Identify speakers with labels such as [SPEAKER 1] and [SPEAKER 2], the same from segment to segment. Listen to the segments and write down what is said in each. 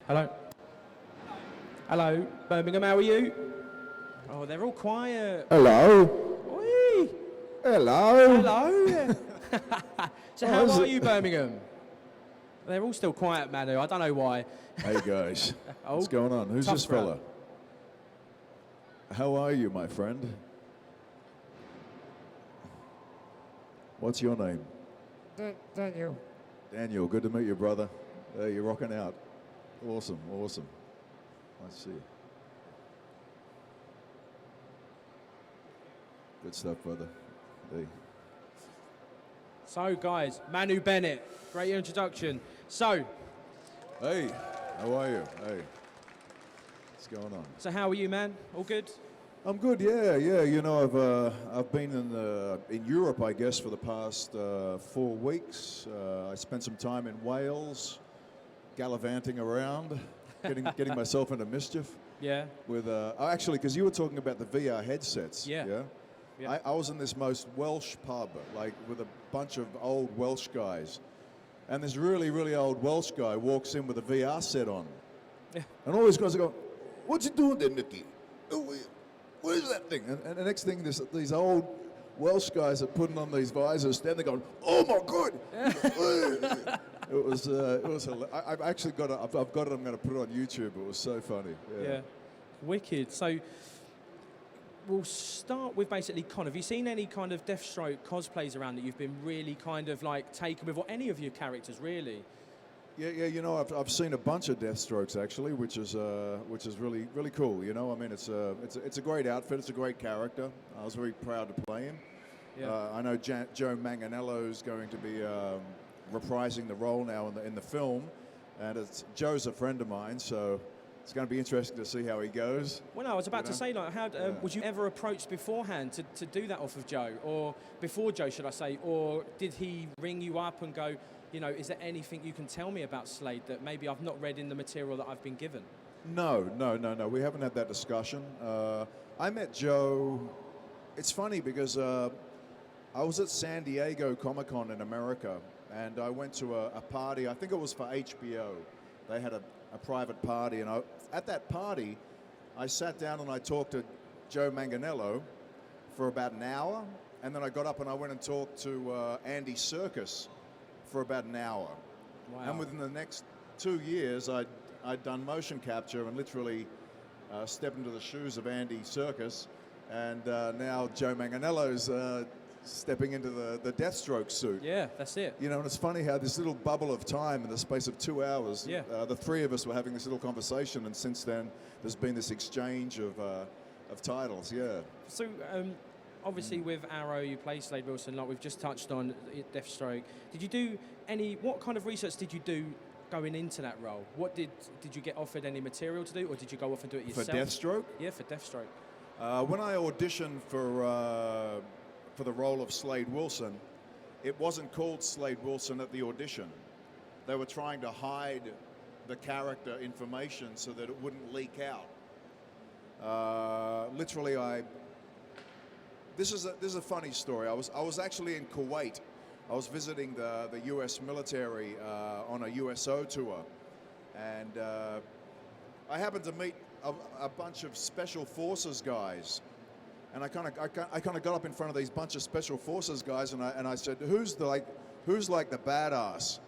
[SPEAKER 1] Hello. Hello, Birmingham, how are you? Oh, they're all quiet.
[SPEAKER 2] Hello.
[SPEAKER 1] Oi.
[SPEAKER 2] Hello.
[SPEAKER 1] Hello. So how are you, Birmingham? They're all still quiet, Manu. I don't know why.
[SPEAKER 2] Hey guys, what's going on? Who's
[SPEAKER 1] tough
[SPEAKER 2] this fella? How are you, my friend? What's your name?
[SPEAKER 3] Daniel.
[SPEAKER 2] Daniel, good to meet you, brother. You're rocking out. Awesome, awesome. I see. Good stuff, brother. Hey.
[SPEAKER 1] So, guys, Manu Bennett, great introduction. So,
[SPEAKER 2] Hey, how are you? Hey. What's going on?
[SPEAKER 1] so how are you, man? All good?
[SPEAKER 2] I'm good, yeah. You know, I've been in Europe, I guess, for the past 4 weeks. I spent some time in Wales, gallivanting around, getting myself into mischief.
[SPEAKER 1] Yeah.
[SPEAKER 2] With actually, because you were talking about the VR headsets.
[SPEAKER 1] Yeah.
[SPEAKER 2] Yeah. I was in this most Welsh pub, like with a bunch of old Welsh guys, and this really, really old Welsh guy walks in with a VR set on, and all these guys are going, "What you doing there, Mickey? What is that thing?" And the next thing, these old Welsh guys are putting on these visors, standing going, "Oh my God!" It was. I've actually got it. I've got it. I'm going to put it on YouTube. It was so funny.
[SPEAKER 1] Yeah. Wicked. So, we'll start with basically, have you seen any kind of Deathstroke cosplays around that you've been really kind of like taken with, or any of your characters really?
[SPEAKER 2] Yeah. You know, I've seen a bunch of Deathstrokes actually, which is really, really cool. You know, I mean, it's a great outfit. It's a great character. I was very proud to play him.
[SPEAKER 1] Yeah.
[SPEAKER 2] I know Joe Manganiello is going to be reprising the role now in the film, and Joe's a friend of mine, so it's going to be interesting to see how he goes.
[SPEAKER 1] Well, no, I was about to say, like, how was you ever approached beforehand to do that off of Joe, or before Joe, should I say, or did he ring you up and go, you know, is there anything you can tell me about Slade that maybe I've not read in the material that I've been given?
[SPEAKER 2] No. We haven't had that discussion. I met Joe. It's funny because I was at San Diego Comic-Con in America, and I went to a party. I think it was for HBO. They had a private party, and at that party, I sat down and I talked to Joe Manganiello for about an hour, and then I got up and I went and talked to Andy Serkis for about an hour.
[SPEAKER 1] Wow.
[SPEAKER 2] And within the next 2 years, I'd done motion capture and literally stepped into the shoes of Andy Serkis, and now Joe Manganiello's stepping into the Deathstroke suit.
[SPEAKER 1] Yeah, that's it.
[SPEAKER 2] You know, and it's funny how this little bubble of time in the space of 2 hours, the three of us were having this little conversation, and since then there's been this exchange of titles, yeah.
[SPEAKER 1] So, obviously with Arrow, you play Slade Wilson, like we've just touched on Deathstroke. Did you do what kind of research did you do going into that role? What did you get offered any material to do, or did you go off and do it yourself?
[SPEAKER 2] For Deathstroke?
[SPEAKER 1] Yeah, for Deathstroke.
[SPEAKER 2] When I auditioned for the role of Slade Wilson, it wasn't called Slade Wilson at the audition. They were trying to hide the character information so that it wouldn't leak out. Literally, this is a funny story. I was actually in Kuwait. I was visiting the U.S. military on a USO tour, and I happened to meet a bunch of special forces guys. And I kind of got up in front of these bunch of special forces guys, and I said, who's like the badass?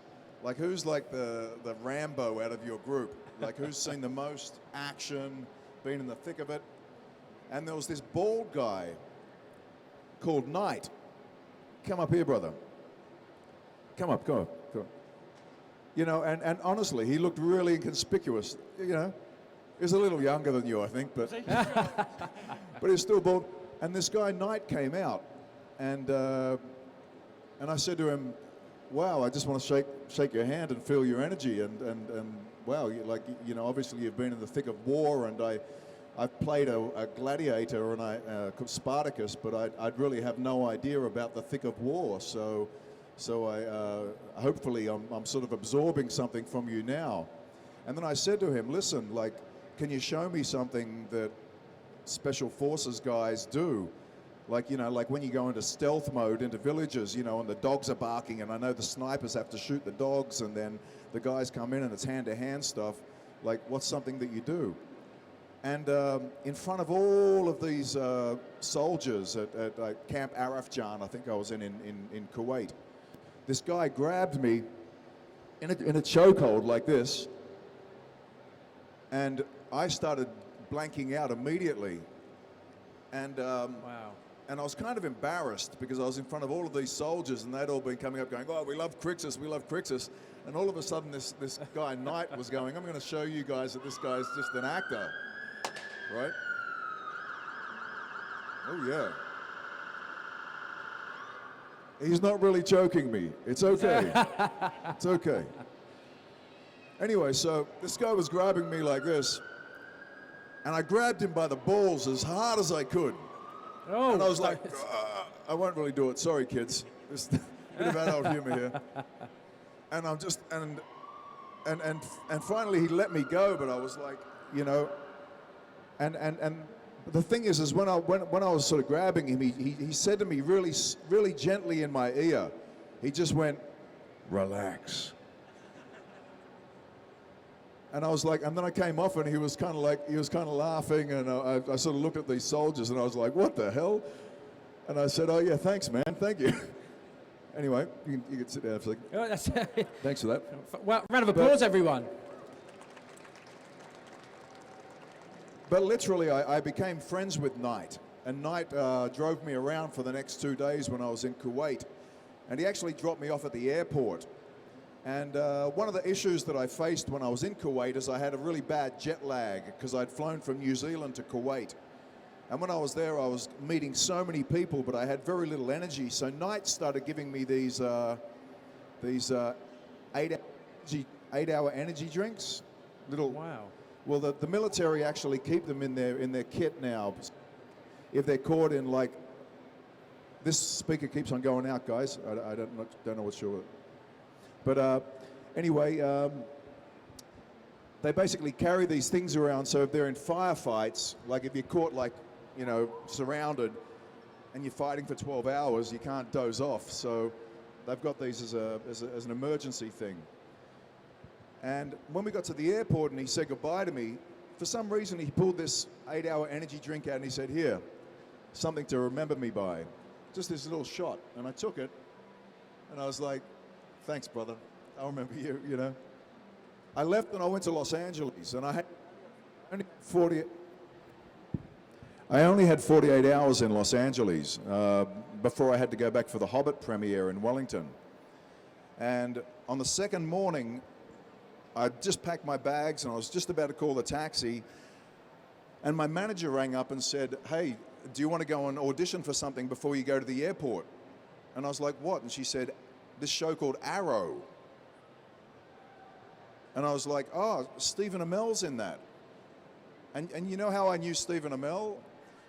[SPEAKER 2] Like, who's like the Rambo out of your group? Like, who's seen the most action, been in the thick of it? And there was this bald guy called Knight. Come up here, brother. Come up. You know, and honestly, he looked really inconspicuous. You know, he was a little younger than you, I think, but but he's still bald. And this guy Knight came out, and I said to him, "Wow, I just want to shake your hand and feel your energy, and wow, you know, obviously you've been in the thick of war, and I've played a gladiator and called Spartacus, but I'd really have no idea about the thick of war, so I hopefully I'm sort of absorbing something from you now." And then I said to him, "Listen, like, can you show me something that special forces guys do? Like, you know, like when you go into stealth mode into villages, you know, and the dogs are barking, and I know the snipers have to shoot the dogs, and then the guys come in and it's hand-to-hand stuff. Like, what's something that you do? And in front of all of these soldiers at Camp Arafjan, I think I was in Kuwait, this guy grabbed me in a chokehold like this, and I started blanking out immediately. And
[SPEAKER 1] Wow.
[SPEAKER 2] and I was kind of embarrassed because I was in front of all of these soldiers, and they'd all been coming up going, "Oh, we love Crixus, we love Crixus." And all of a sudden, this guy, Knight, was going, "I'm going to show you guys that this guy's just an actor." Right? Oh, yeah. He's not really choking me. It's okay. It's okay. Anyway, so this guy was grabbing me like this, and I grabbed him by the balls as hard as I could.
[SPEAKER 1] Oh,
[SPEAKER 2] and I was like, I won't really do it. Sorry, kids. There's a bit of adult humor here. And I'm just, and finally he let me go, but I was like, you know, and the thing is when I was sort of grabbing him, he said to me really gently in my ear, he just went, "Relax." And I was like, and then I came off, and he was kind of laughing, and I sort of looked at these soldiers, and I was like, "What the hell?" And I said, "Oh yeah, thanks, man, thank you." Anyway, you can sit down for a second.
[SPEAKER 1] Oh, that's
[SPEAKER 2] Thanks for that.
[SPEAKER 1] well, round of applause, everyone.
[SPEAKER 2] But literally, I became friends with Knight, and Knight drove me around for the next 2 days when I was in Kuwait, and he actually dropped me off at the airport. And one of the issues that I faced when I was in Kuwait is I had a really bad jet lag because I'd flown from New Zealand to Kuwait. And when I was there, I was meeting so many people, but I had very little energy. So Knight started giving me these 8-hour energy drinks.
[SPEAKER 1] Wow.
[SPEAKER 2] Well, the military actually keep them in their kit now. If they're caught in, like, this speaker keeps on going out, guys. I don't know what's sure. But anyway, they basically carry these things around. So if they're in firefights, like if you're caught, like, you know, surrounded, and you're fighting for 12 hours, you can't doze off. So they've got these as an emergency thing. And when we got to the airport and he said goodbye to me, for some reason he pulled this 8-hour energy drink out and he said, "Here, something to remember me by." Just this little shot. And I took it, and I was like, "Thanks, brother. I'll remember you, you know." I left and I went to Los Angeles, and I only had 48 hours in Los Angeles before I had to go back for the Hobbit premiere in Wellington. And on the second morning, I just packed my bags and I was just about to call the taxi, and my manager rang up and said, "Hey, do you want to go and audition for something before you go to the airport?" And I was like, "What?" And she said, "This show called Arrow." And I was like, "Oh, Stephen Amell's in that." And you know how I knew Stephen Amell?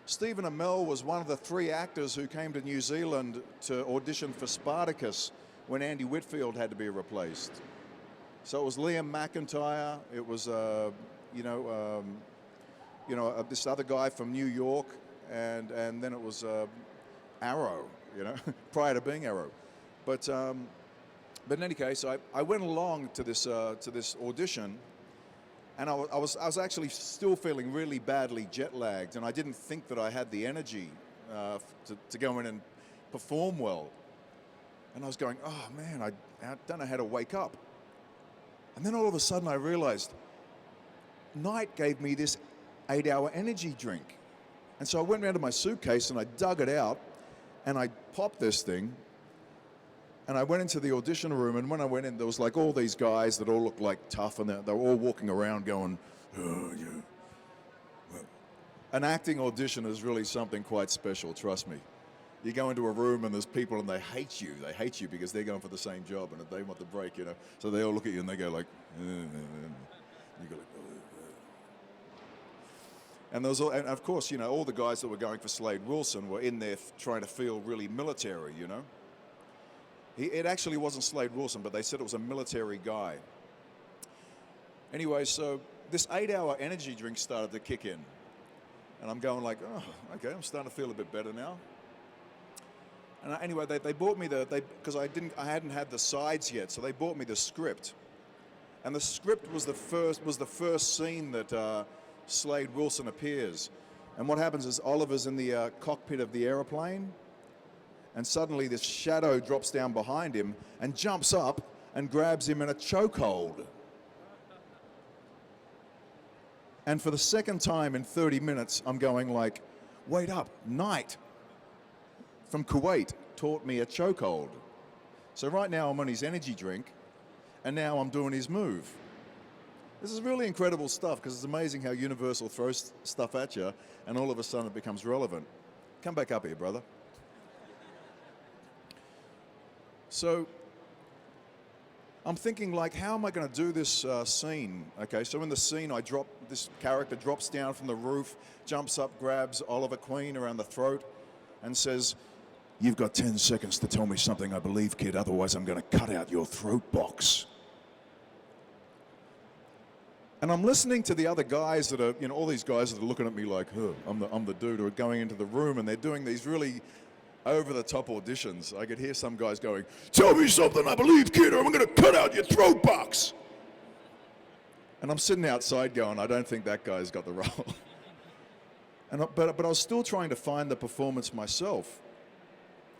[SPEAKER 2] Stephen Amell was one of the 3 actors who came to New Zealand to audition for Spartacus when Andy Whitfield had to be replaced. So it was Liam McIntyre, it was this other guy from New York, and then it was Arrow, you know, prior to being Arrow. But in any case, I went along to this audition, and I was actually still feeling really badly jet lagged, and I didn't think that I had the energy to go in and perform well. And I was going, "Oh man, I don't know how to wake up." And then all of a sudden I realized Knight gave me this 8-hour energy drink. And so I went around to my suitcase and I dug it out and I popped this thing. And I went into the audition room, and when I went in, there was like all these guys that all looked like tough, and they were all walking around going, "Oh, yeah." Well, an acting audition is really something quite special, trust me. You go into a room and there's people and they hate you. They hate you because they're going for the same job and they want the break, you know. So they all look at you and they go like, you go like, and there was all, and of course, you know, all the guys that were going for Slade Wilson were in there trying to feel really military, you know. It actually wasn't Slade Wilson, but they said it was a military guy. Anyway, so this 8-hour energy drink started to kick in. And I'm going like, "Oh, okay, I'm starting to feel a bit better now." And anyway, they bought me because I hadn't had the sides yet, so they bought me the script. And the script was the first scene that Slade Wilson appears. And what happens is Oliver's in the cockpit of the aeroplane, and suddenly this shadow drops down behind him and jumps up and grabs him in a chokehold. And for the second time in 30 minutes, I'm going like, wait up, Knight from Kuwait taught me a chokehold. So right now I'm on his energy drink, and now I'm doing his move. This is really incredible stuff, because it's amazing how Universal throws stuff at you, and all of a sudden it becomes relevant. Come back up here, brother. So I'm thinking, like, how am I going to do this scene? Okay, so in the scene, this character drops down from the roof, jumps up, grabs Oliver Queen around the throat, and says, "You've got 10 seconds to tell me something I believe, kid, otherwise I'm going to cut out your throat box." And I'm listening to the other guys that are, all these guys that are looking at me like, I'm the dude, who are going into the room, and they're doing these really over-the-top auditions. I could hear some guys going, "Tell me something I believe, kid, or I'm going to cut out your throat box." And I'm sitting outside going, I don't think that guy's got the role. But I was still trying to find the performance myself.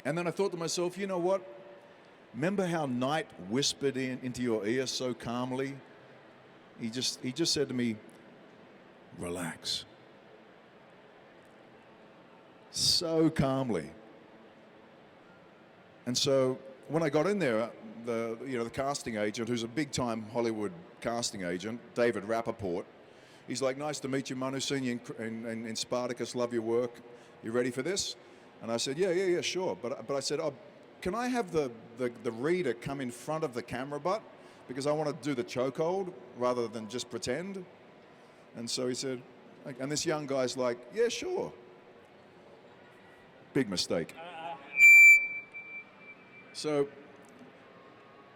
[SPEAKER 2] And then I thought to myself, you know what? Remember how Knight whispered into your ear so calmly? He just said to me, "Relax." So calmly. And so when I got in there, the casting agent, who's a big-time Hollywood casting agent, David Rappaport, he's like, "Nice to meet you, Manu. Seen you in Spartacus. Love your work. You ready for this?" And I said, yeah, sure. But I said, can I have the reader come in front of the camera butt? Because I want to do the chokehold rather than just pretend. And so he said, and this young guy's like, "Yeah, sure." Big mistake. So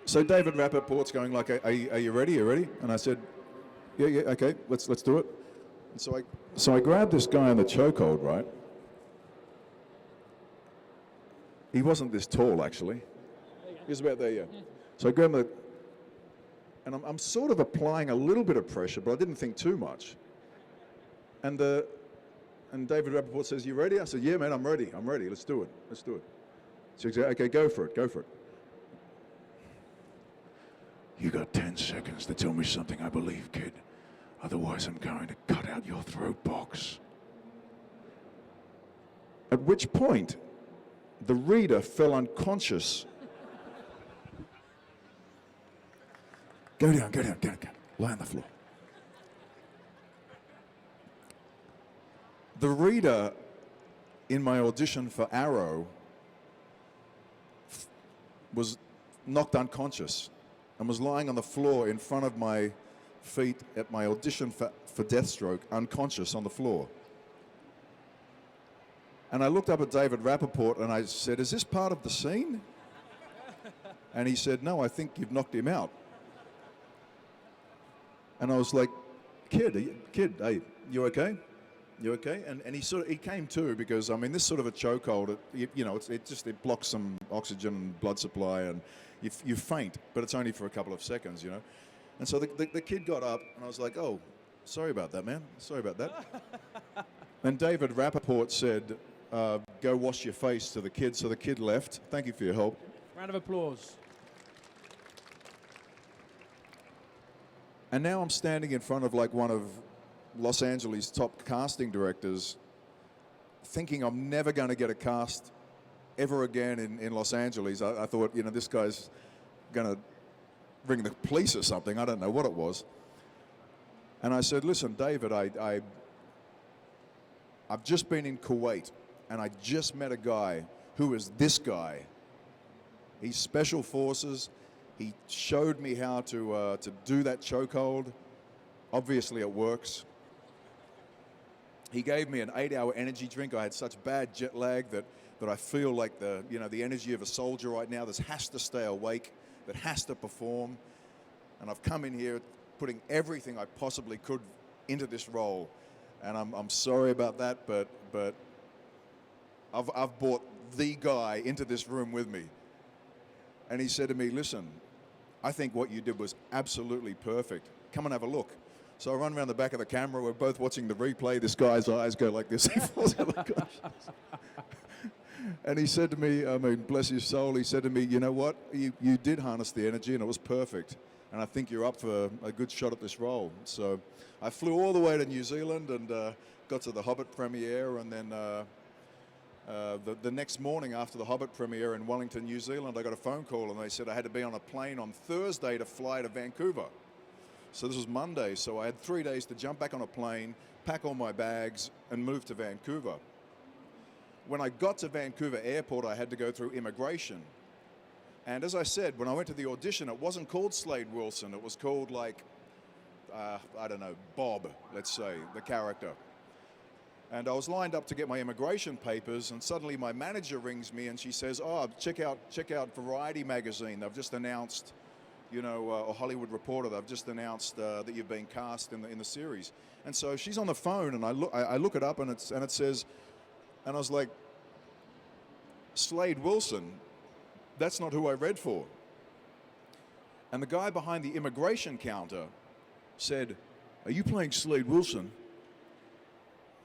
[SPEAKER 2] David Rappaport's going like, are you ready? And I said, yeah, okay, let's do it. And so I grabbed this guy in the chokehold, right? He wasn't this tall, actually. He was about there, yeah. So I grabbed him, and I'm sort of applying a little bit of pressure, but I didn't think too much. And David Rappaport says, "You ready?" I said, "Yeah, man, I'm ready. Let's do it. So he said, "Okay, go for it. You got 10 seconds to tell me something I believe, kid. Otherwise, I'm going to cut out your throat box." At which point, the reader fell unconscious. Go down. Lie on the floor. The reader in my audition for Arrow was knocked unconscious and was lying on the floor in front of my feet at my audition for Deathstroke, unconscious on the floor. And I looked up at David Rappaport and I said, "Is this part of the scene?" And he said, "No, I think you've knocked him out." And I was like, kid, hey, you okay? You okay?" And he came to, because this sort of a chokehold, it blocks some oxygen and blood supply, and you faint, but it's only for a couple of seconds, And so the kid got up, and I was like, "Oh, sorry about that, man. Sorry about that." And David Rappaport said, "Go wash your face," to the kid. So the kid left. Thank you for your help.
[SPEAKER 1] Round of applause.
[SPEAKER 2] And now I'm standing in front of like one of Los Angeles' top casting directors, thinking I'm never going to get a cast ever again in Los Angeles. I thought, this guy's going to ring the police or something. I don't know what it was. And I said, "Listen, David, I've just been in Kuwait, and I just met a guy who is this guy. He's Special Forces. He showed me how to do that chokehold. Obviously, it works. He gave me an 8-hour energy drink. I had such bad jet lag that I feel like the energy of a soldier right now that has to stay awake, that has to perform. And I've come in here putting everything I possibly could into this role. And I'm sorry about that, but I've brought the guy into this room with me." And he said to me, "Listen, I think what you did was absolutely perfect. Come and have a look. So I run around the back of the camera. We're both watching the replay. This guy's eyes go like this. He falls out like gosh. And he said to me, I mean, bless his soul, he said to me, you know what? You did harness the energy and it was perfect. And I think you're up for a good shot at this role. So I flew all the way to New Zealand and got to the Hobbit premiere. And then the next morning after the Hobbit premiere in Wellington, New Zealand, I got a phone call and they said I had to be on a plane on Thursday to fly to Vancouver. So this was Monday, so I had 3 days to jump back on a plane, pack all my bags, and move to Vancouver. When I got to Vancouver airport, I had to go through immigration. And as I said, when I went to the audition, it wasn't called Slade Wilson. It was called, like, I don't know, Bob, let's say, the character. And I was lined up to get my immigration papers, and suddenly my manager rings me, and she says, oh, check out Variety magazine. They've just announced, you know, or Hollywood Reporter, they've just announced that you've been cast in the series. And so she's on the phone, and I look it up, and it says, and I was like, Slade Wilson, that's not who I read for. And the guy behind the immigration counter said, are you playing Slade Wilson?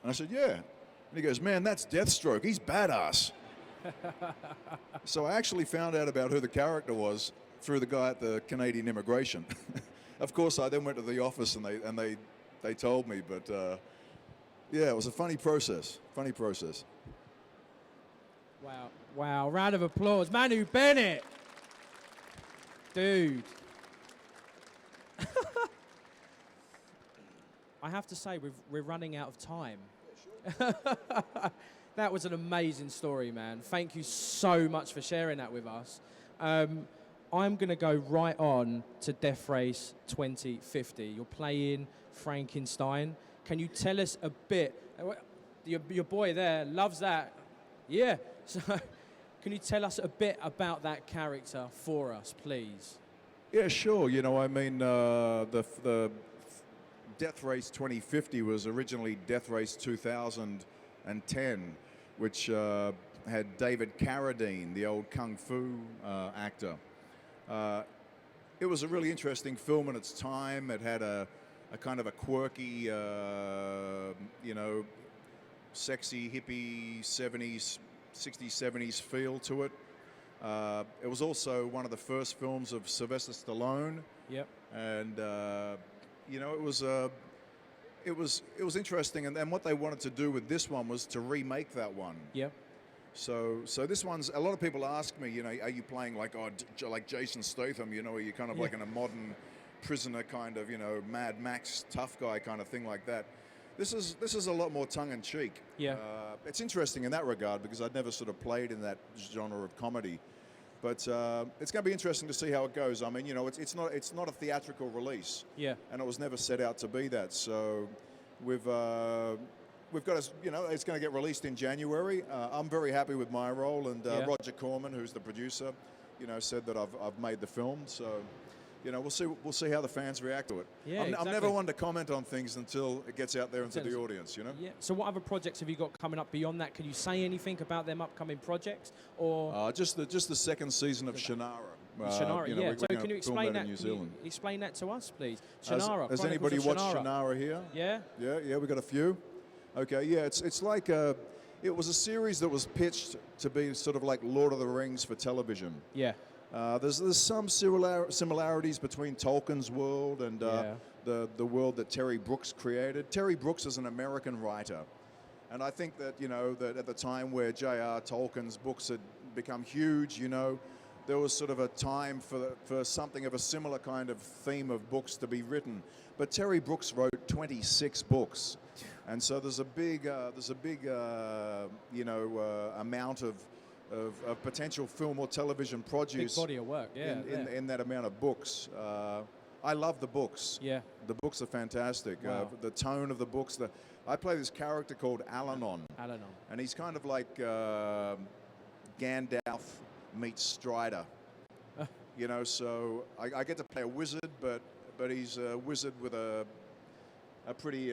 [SPEAKER 2] And I said, yeah. And he goes, man, that's Deathstroke. He's badass. So I actually found out about who the character was through the guy at the Canadian immigration. Of course, I then went to the office and they told me, but yeah, it was a funny process.
[SPEAKER 1] Wow, wow, round of applause. Manu Bennett. Dude. I have to say, we're running out of time. That was an amazing story, man. Thank you so much for sharing that with us. I'm going to go right on to Death Race 2050. You're playing Frankenstein. Can you tell us a bit? Your boy there loves that. Yeah. So can you tell us a bit about that character for us, please?
[SPEAKER 2] Yeah, sure. You know, I mean, the Death Race 2050 was originally Death Race 2010, which had David Carradine, the old kung fu actor. It was a really interesting film in its time. It had a kind of a quirky, you know, sexy, hippie 70s, 60s, 70s feel to it. It was also one of the first films of Sylvester Stallone.
[SPEAKER 1] Yep.
[SPEAKER 2] And you know, it was interesting. And what they wanted to do with this one was to remake that one.
[SPEAKER 1] Yep.
[SPEAKER 2] So this one's, a lot of people ask me, you know, are you playing like like Jason Statham? You know, are you kind of like in a modern prisoner kind of, you know, Mad Max tough guy kind of thing like that? This is a lot more tongue-in-cheek. Yeah. It's interesting in that regard because I'd never sort of played in that genre of comedy, but it's going to be interesting to see how it goes. I mean, you know, it's not a theatrical release. Yeah. And it was never set out to be that. So we've got to, you know, it's going to get released in January. I'm very happy with my role, and Roger Corman, who's the producer, you know, said that I've made the film. So, you know, we'll see how the fans react to it. Yeah, I'm never one to comment on things until it gets out there into the audience, you know? Yeah.
[SPEAKER 1] So what other projects have you got coming up beyond that? Can you say anything about them upcoming projects? Or
[SPEAKER 2] just the second season of Shannara.
[SPEAKER 1] Shannara,
[SPEAKER 2] you know,
[SPEAKER 1] yeah. So can you explain that? Explain that to us, please. Shannara.
[SPEAKER 2] Has anybody watched Shannara here?
[SPEAKER 1] Yeah.
[SPEAKER 2] Yeah, we got a few. Okay, yeah, it's like it was a series that was pitched to be sort of like Lord of the Rings for television.
[SPEAKER 1] Yeah.
[SPEAKER 2] There's some similarities between Tolkien's world and the world that Terry Brooks created. Terry Brooks is an American writer, and I think that, you know, that at the time where J.R. Tolkien's books had become huge, you know, there was sort of a time for something of a similar kind of theme of books to be written. But Terry Brooks wrote 26 books, and so there's a big you know, amount of potential film or television produce.
[SPEAKER 1] Big body of work, yeah.
[SPEAKER 2] In that amount of books. I love the books. Yeah. The books are fantastic. Wow. The tone of the books. I play this character called Allanon. Allanon. And he's kind of like Gandalf meets Strider. You know, so I get to play a wizard, but he's a wizard with a pretty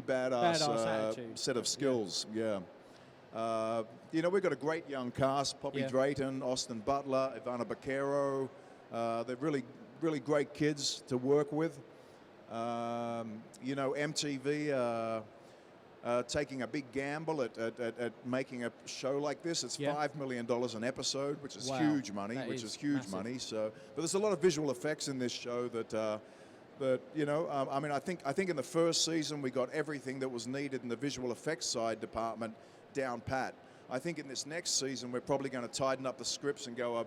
[SPEAKER 2] badass set of skills. Yeah. You know, we've got a great young cast: Poppy Drayton, Austin Butler, Ivana Baquero, They're really great kids to work with. You know, MTV taking a big gamble at making a show like this. It's $5 million an episode, which is huge money. Money. So, but there's a lot of visual effects in this show that you know. I mean, I think in the first season we got everything that was needed in the visual effects side department down pat. I think in this next season we're probably going to tighten up the scripts and go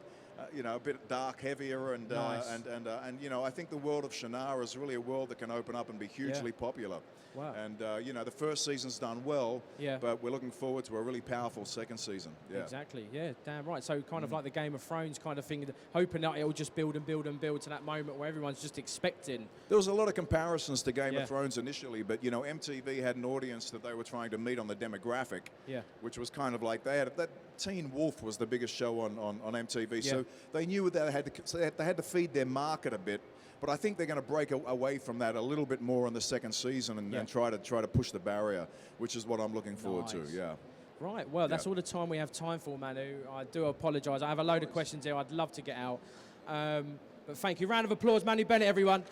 [SPEAKER 2] you know, a bit dark, heavier, and and you know, I think the world of Shannara is really a world that can open up and be hugely popular.
[SPEAKER 1] Wow.
[SPEAKER 2] And you know, the first season's done well, but we're looking forward to a really powerful second season. Yeah.
[SPEAKER 1] Exactly. Yeah, damn right. So kind of like the Game of Thrones kind of thing, hoping that it'll just build and build and build to that moment where everyone's just expecting.
[SPEAKER 2] There was a lot of comparisons to Game of Thrones initially, but you know, MTV had an audience that they were trying to meet on the demographic, which was kind of like they had that. Teen Wolf was the biggest show on MTV, so they knew that they had to feed their market a bit. But I think they're going to break away from that a little bit more in the second season and try to push the barrier, which is what I'm looking forward to. Yeah.
[SPEAKER 1] Right. Well, that's all the time we have time for, Manu. I do apologise. I have a load of questions here. I'd love to get out, but thank you. Round of applause, Manu Bennett, everyone.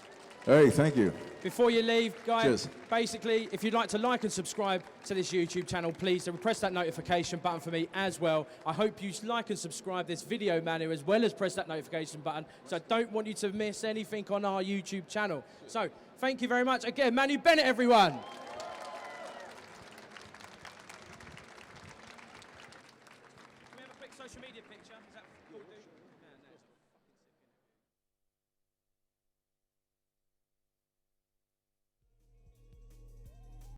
[SPEAKER 2] Hey, thank you.
[SPEAKER 1] Before you leave, guys, basically, if you'd like to like and subscribe to this YouTube channel, please press that notification button for me as well. I hope you like and subscribe this video, Manu, as well as press that notification button. So I don't want you to miss anything on our YouTube channel. So thank you very much. Again, Manu Bennett, everyone. Can we have a quick social media picture? Is that cool, dude?